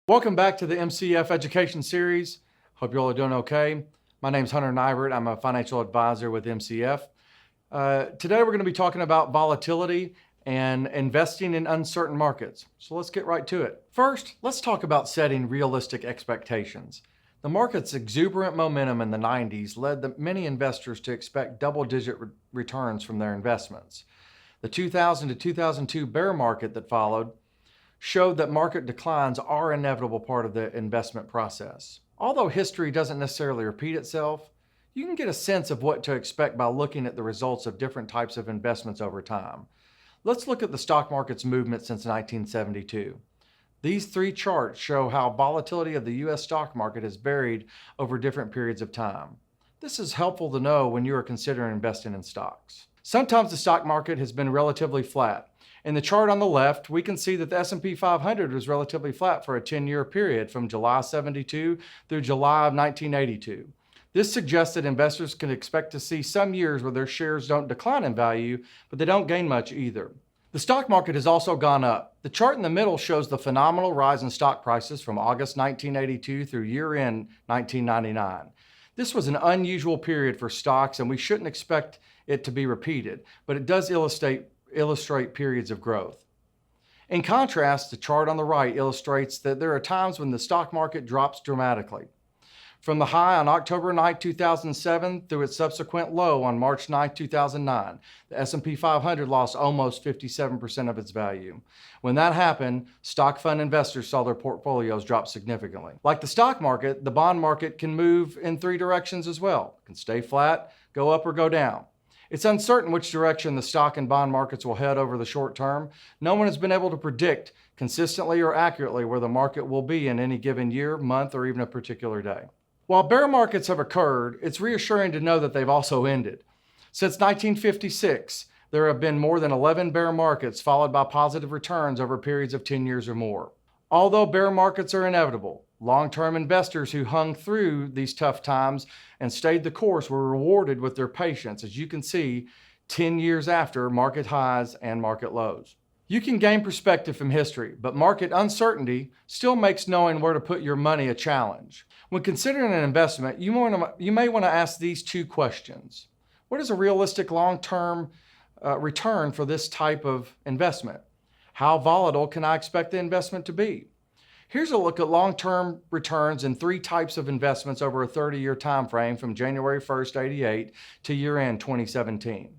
Welcome back to the MCF Education Series. Hope you all are doing okay. My name is Hunter Nybert. I'm a financial advisor with MCF. Today we're going to be talking about volatility and investing in uncertain markets. So let's get right to it. First, let's talk about setting realistic expectations. The market's exuberant momentum in the 90s led many investors to expect double-digit returns from their investments. The 2000 to 2002 bear market that followed showed that market declines are an inevitable part of the investment process. Although history doesn't necessarily repeat itself, you can get a sense of what to expect by looking at the results of different types of investments over time. Let's look at the stock market's movement since 1972. These three charts show how volatility of the U.S. stock market has varied over different periods of time. This is helpful to know when you are considering investing in stocks. Sometimes the stock market has been relatively flat. In the chart on the left, we can see that the S&P 500 was relatively flat for a 10-year period from July 72 through July of 1982. This suggests that investors can expect to see some years where their shares don't decline in value, but they don't gain much either. The stock market has also gone up. The chart in the middle shows the phenomenal rise in stock prices from August 1982 through year-end 1999. This was an unusual period for stocks, and we shouldn't expect it to be repeated, but it does illustrate periods of growth. In contrast, the chart on the right illustrates that there are times when the stock market drops dramatically. From the high on October 9, 2007 through its subsequent low on March 9, 2009, the S&P 500 lost almost 57% of its value. When that happened, stock fund investors saw their portfolios drop significantly. Like the stock market, the bond market can move in three directions as well. It can stay flat, go up, or go down. It's uncertain which direction the stock and bond markets will head over the short term. No one has been able to predict consistently or accurately where the market will be in any given year, month, or even a particular day. While bear markets have occurred, it's reassuring to know that they've also ended. Since 1956, there have been more than 11 bear markets followed by positive returns over periods of 10 years or more. Although bear markets are inevitable, long-term investors who hung through these tough times and stayed the course were rewarded with their patience, as you can see 10 years after market highs and market lows. You can gain perspective from history, but market uncertainty still makes knowing where to put your money a challenge. When considering an investment, you may want to ask these two questions. What is a realistic long-term return for this type of investment? How volatile can I expect the investment to be? Here's a look at long-term returns in three types of investments over a 30-year time frame from January 1st, 88 to year-end 2017.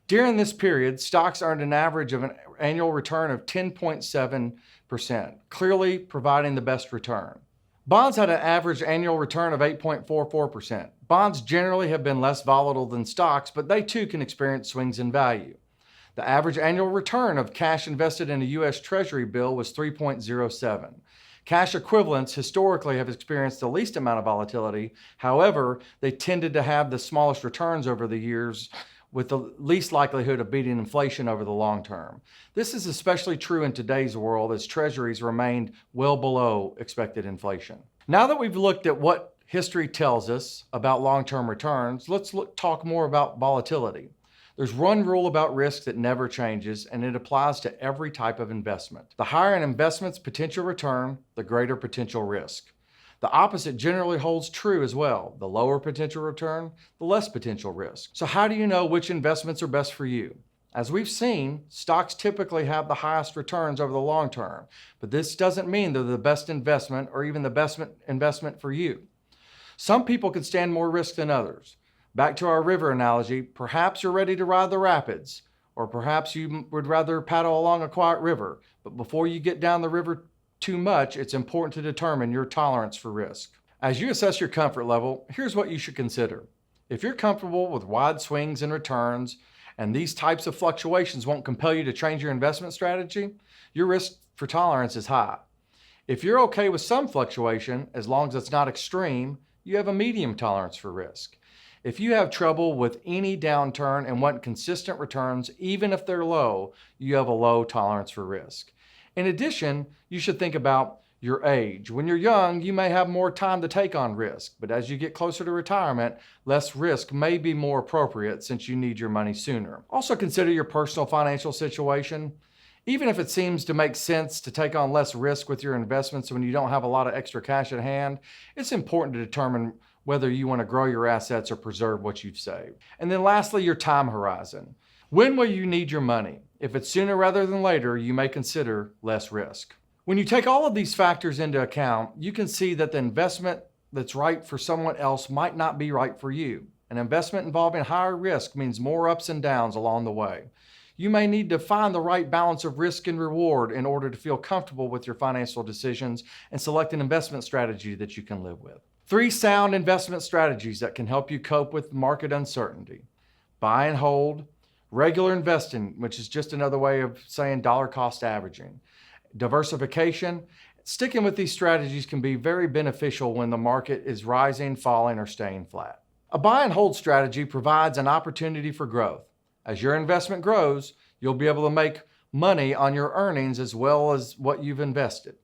During this period, stocks earned an average of an annual return of 10.7%, clearly providing the best return. Bonds had an average annual return of 8.44%. Bonds generally have been less volatile than stocks, but they too can experience swings in value. The average annual return of cash invested in a U.S. Treasury bill was 3.07. Cash equivalents historically have experienced the least amount of volatility. However, they tended to have the smallest returns over the years, with the least likelihood of beating inflation over the long term. This is especially true in today's world, as treasuries remained well below expected inflation. Now that we've looked at what history tells us about long-term returns, let's talk more about volatility. There's one rule about risk that never changes, and it applies to every type of investment. The higher an investment's potential return, the greater potential risk. The opposite generally holds true as well. The lower potential return, the less potential risk. So how do you know which investments are best for you? As we've seen, stocks typically have the highest returns over the long term, but this doesn't mean they're the best investment or even the best investment for you. Some people can stand more risk than others. Back to our river analogy, perhaps you're ready to ride the rapids, or perhaps you would rather paddle along a quiet river. But before you get down the river too much, it's important to determine your tolerance for risk. As you assess your comfort level, here's what you should consider. If you're comfortable with wide swings in returns, and these types of fluctuations won't compel you to change your investment strategy, your risk for tolerance is high. If you're okay with some fluctuation, as long as it's not extreme, you have a medium tolerance for risk. If you have trouble with any downturn and want consistent returns, even if they're low, you have a low tolerance for risk. In addition, you should think about your age. When you're young, you may have more time to take on risk, but as you get closer to retirement, less risk may be more appropriate since you need your money sooner. Also consider your personal financial situation. Even if it seems to make sense to take on less risk with your investments when you don't have a lot of extra cash at hand, it's important to determine whether you want to grow your assets or preserve what you've saved. And then lastly, your time horizon. When will you need your money? If it's sooner rather than later, you may consider less risk. When you take all of these factors into account, you can see that the investment that's right for someone else might not be right for you. An investment involving higher risk means more ups and downs along the way. You may need to find the right balance of risk and reward in order to feel comfortable with your financial decisions and select an investment strategy that you can live with. 3 sound investment strategies that can help you cope with market uncertainty: buy and hold, regular investing, which is just another way of saying dollar cost averaging, diversification. Sticking with these strategies can be very beneficial when the market is rising, falling, or staying flat. A buy and hold strategy provides an opportunity for growth. As your investment grows, you'll be able to make money on your earnings as well as what you've invested.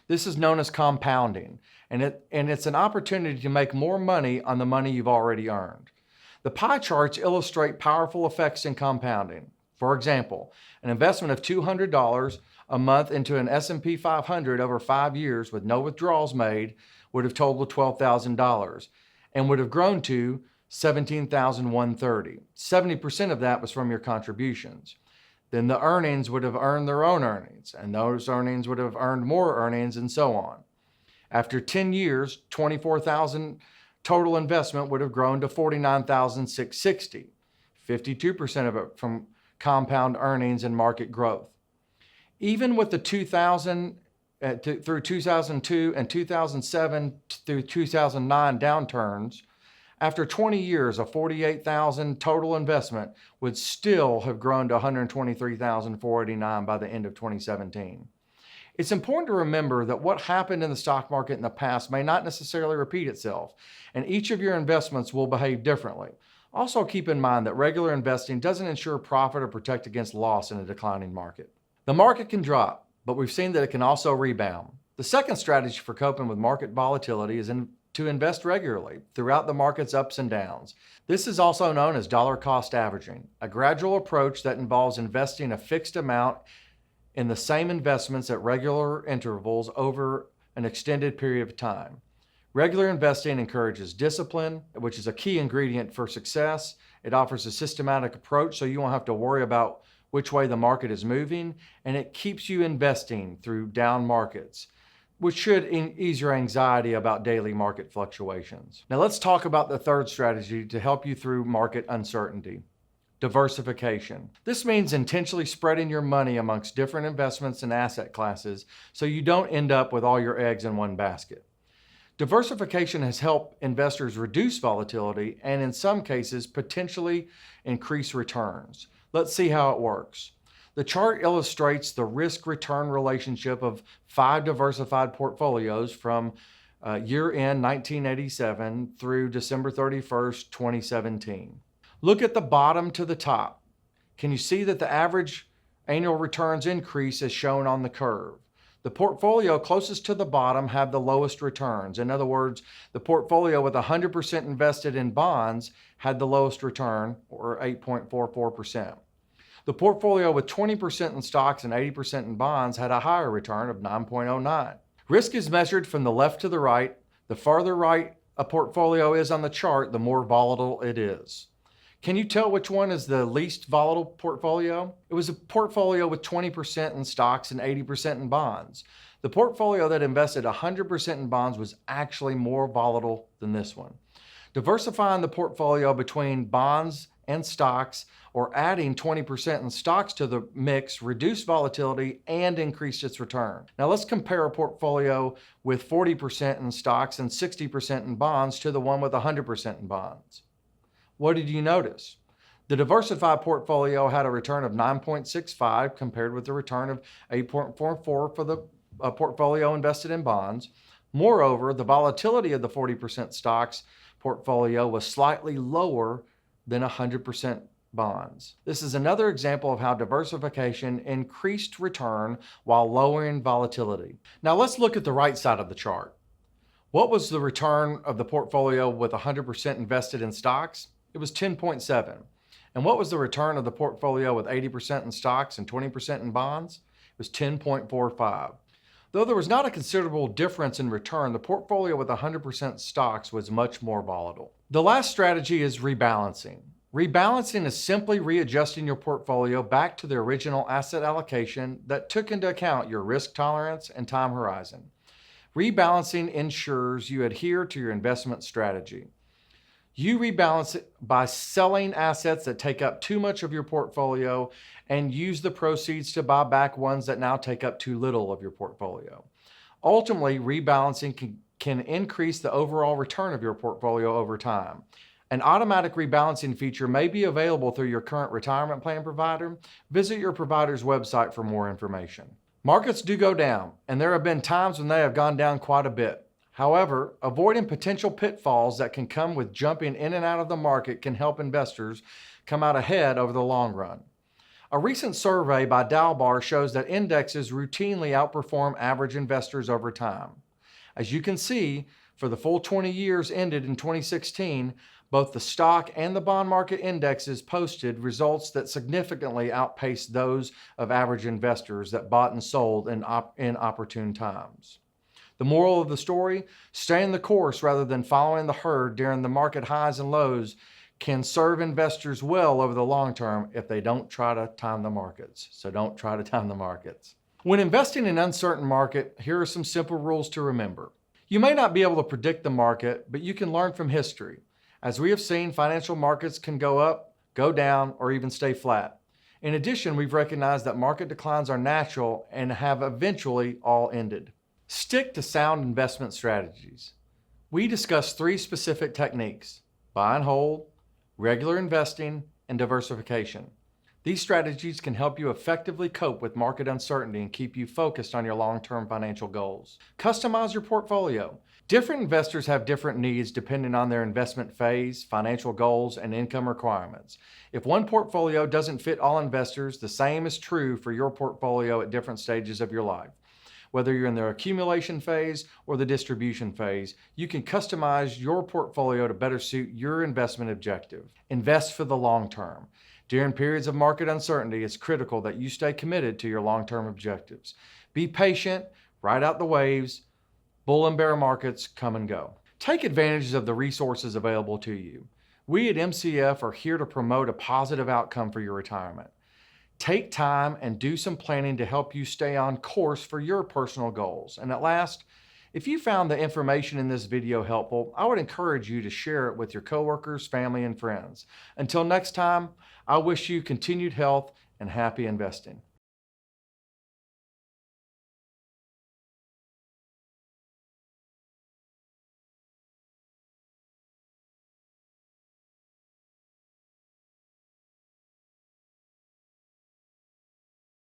This is known as compounding, and it's an opportunity to make more money on the money you've already earned. The pie charts illustrate powerful effects in compounding. For example, an investment of $200 a month into an S&P 500 over 5 years with no withdrawals made would have totaled $12,000 and would have grown to $17,130. 70% of that was from your contributions. Then the earnings would have earned their own earnings, and those earnings would have earned more earnings, and so on. After 10 years, $24,000 total investment would have grown to $49,660. 52% of it from compound earnings and market growth. Even with the 2000 through 2002 and 2007 through 2009 downturns, after 20 years, a $48,000 total investment would still have grown to $123,489 by the end of 2017. It's important to remember that what happened in the stock market in the past may not necessarily repeat itself, and each of your investments will behave differently. Also keep in mind that regular investing doesn't ensure profit or protect against loss in a declining market. The market can drop, but we've seen that it can also rebound. The second strategy for coping with market volatility is to invest regularly throughout the market's ups and downs. This is also known as dollar cost averaging, a gradual approach that involves investing a fixed amount in the same investments at regular intervals over an extended period of time. Regular investing encourages discipline, which is a key ingredient for success. It offers a systematic approach so you won't have to worry about which way the market is moving, and it keeps you investing through down markets, which should ease your anxiety about daily market fluctuations. Now let's talk about the third strategy to help you through market uncertainty: diversification. This means intentionally spreading your money amongst different investments and asset classes so you don't end up with all your eggs in one basket. Diversification has helped investors reduce volatility and in some cases potentially increase returns. Let's see how it works. The chart illustrates the risk-return relationship of 5 diversified portfolios from year-end 1987 through December 31st, 2017. Look at the bottom to the top. Can you see that the average annual returns increase is shown on the curve? The portfolio closest to the bottom have the lowest returns. In other words, the portfolio with 100% invested in bonds had the lowest return, or 8.44%. The portfolio with 20% in stocks and 80% in bonds had a higher return of 9.09. Risk is measured from the left to the right. The farther right a portfolio is on the chart, the more volatile it is. Can you tell which one is the least volatile portfolio? It was a portfolio with 20% in stocks and 80% in bonds. The portfolio that invested 100% in bonds was actually more volatile than this one. Diversifying the portfolio between bonds and stocks, or adding 20% in stocks to the mix, reduced volatility and increased its return. Now let's compare a portfolio with 40% in stocks and 60% in bonds to the one with 100% in bonds. What did you notice? The diversified portfolio had a return of 9.65 compared with the return of 8.44 for the portfolio invested in bonds. Moreover, the volatility of the 40% stocks portfolio was slightly lower than 100% bonds. This is another example of how diversification increased return while lowering volatility. Now let's look at the right side of the chart. What was the return of the portfolio with 100% invested in stocks? It was 10.7. And what was the return of the portfolio with 80% in stocks and 20% in bonds? It was 10.45. Though there was not a considerable difference in return, the portfolio with 100% stocks was much more volatile. The last strategy is rebalancing. Rebalancing is simply readjusting your portfolio back to the original asset allocation that took into account your risk tolerance and time horizon. Rebalancing ensures you adhere to your investment strategy. You rebalance it by selling assets that take up too much of your portfolio and use the proceeds to buy back ones that now take up too little of your portfolio. Ultimately, rebalancing can increase the overall return of your portfolio over time. An automatic rebalancing feature may be available through your current retirement plan provider. Visit your provider's website for more information. Markets do go down, and there have been times when they have gone down quite a bit. However, avoiding potential pitfalls that can come with jumping in and out of the market can help investors come out ahead over the long run. A recent survey by Dalbar shows that indexes routinely outperform average investors over time. As you can see, for the full 20 years ended in 2016, both the stock and the bond market indexes posted results that significantly outpaced those of average investors that bought and sold in opportune times. The moral of the story, staying the course rather than following the herd during the market highs and lows can serve investors well over the long term if they don't try to time the markets. So don't try to time the markets. When investing in an uncertain market, here are some simple rules to remember. You may not be able to predict the market, but you can learn from history. As we have seen, financial markets can go up, go down, or even stay flat. In addition, we've recognized that market declines are natural and have eventually all ended. Stick to sound investment strategies. We discuss 3 specific techniques: buy and hold, regular investing, and diversification. These strategies can help you effectively cope with market uncertainty and keep you focused on your long-term financial goals. Customize your portfolio. Different investors have different needs depending on their investment phase, financial goals, and income requirements. If one portfolio doesn't fit all investors, the same is true for your portfolio at different stages of your life. Whether you're in the accumulation phase or the distribution phase, you can customize your portfolio to better suit your investment objective. Invest for the long term. During periods of market uncertainty, it's critical that you stay committed to your long-term objectives. Be patient, ride out the waves. Bull and bear markets come and go. Take advantage of the resources available to you. We at MCF are here to promote a positive outcome for your retirement. Take time and do some planning to help you stay on course for your personal goals. And at last, if you found the information in this video helpful, I would encourage you to share it with your coworkers, family, and friends. Until next time, I wish you continued health and happy investing.